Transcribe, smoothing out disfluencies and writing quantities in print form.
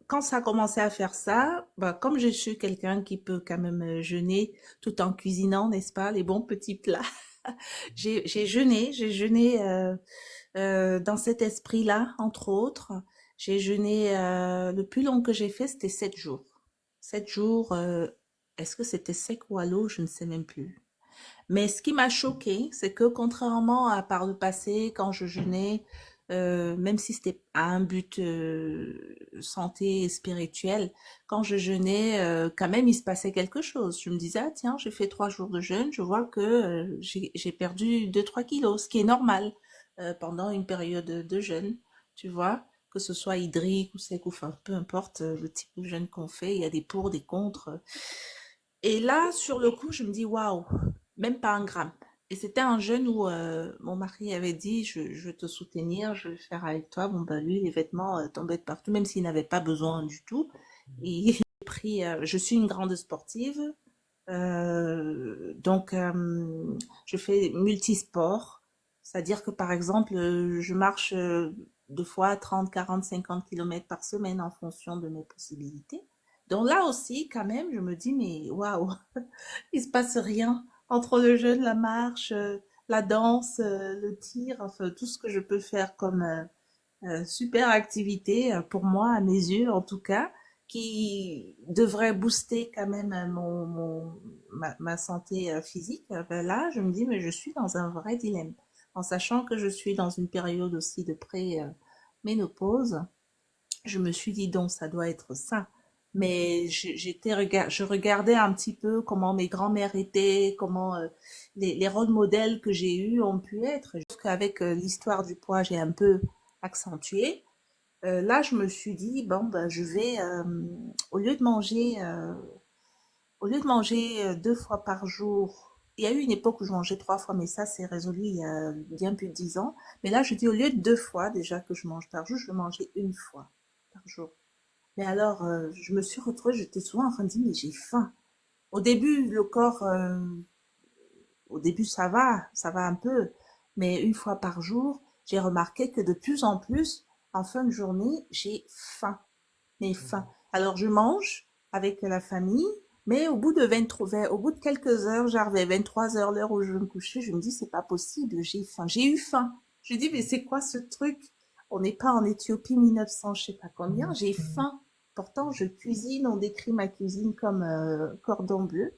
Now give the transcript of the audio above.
quand ça a commencé à faire ça, bah, comme je suis quelqu'un qui peut quand même jeûner tout en cuisinant, n'est-ce pas, les bons petits plats, j'ai jeûné dans cet esprit-là, entre autres. J'ai jeûné, le plus long que j'ai fait, c'était 7 jours. 7 jours, est-ce que c'était sec ou à l'eau? Je ne sais même plus. Mais ce qui m'a choqué, c'est que contrairement à par le passé, quand je jeûnais, même si c'était à un but santé et spirituel, quand je jeûnais, quand même, il se passait quelque chose. Je me disais, ah tiens, j'ai fait 3 jours de jeûne, je vois que j'ai perdu 2, 3 kilos, ce qui est normal pendant une période de jeûne, tu vois, que ce soit hydrique ou sec, ou enfin, peu importe le type de jeûne qu'on fait, il y a des pour, des contre. Et là, sur le coup, je me dis, waouh, même pas un gramme. Et c'était un jeûne où mon mari avait dit, je vais te soutenir, je vais faire avec toi. Bon, bah lui, les vêtements tombaient de partout, même s'il n'avait pas besoin du tout. Et j'ai pris, je suis une grande sportive, donc je fais multisport. C'est-à-dire que par exemple, je marche 2 fois 30, 40, 50 kilomètres par semaine en fonction de mes possibilités. Donc là aussi, quand même, je me dis, mais waouh, il se passe rien entre le jeûne, la marche, la danse, le tir, enfin tout ce que je peux faire comme super activité pour moi, à mes yeux en tout cas, qui devrait booster quand même ma santé physique. Ben là, je me dis, mais je suis dans un vrai dilemme. En sachant que je suis dans une période aussi de pré-ménopause, je me suis dit, donc, ça doit être ça. Mais je regardais un petit peu comment mes grands-mères étaient, comment les rôles modèles que j'ai eus ont pu être. Jusqu'avec l'histoire du poids, j'ai un peu accentué. Là, je me suis dit, bon, ben, je vais, au lieu de manger, au lieu de manger 2 fois par jour, il y a eu une époque où je mangeais 3 fois, mais ça, c'est résolu il y a bien plus de 10 ans. Mais là, je dis, au lieu de 2 fois déjà que je mange par jour, je vais manger une fois par jour. Mais alors, je me suis retrouvée, j'étais souvent en train de dire, mais j'ai faim. Au début, le corps, au début, ça va un peu. Mais une fois par jour, j'ai remarqué que de plus en plus, en fin de journée, j'ai faim. Mais faim. Alors, je mange avec la famille, mais au bout de 23, au bout de quelques heures, j'arrivais 23 heures, l'heure où je vais me coucher, je me dis, c'est pas possible, j'ai faim. J'ai eu faim. Je dis, mais c'est quoi ce truc? On n'est pas en Éthiopie 1900, je sais pas combien, j'ai faim. Pourtant, je cuisine, on décrit ma cuisine comme cordon bleu.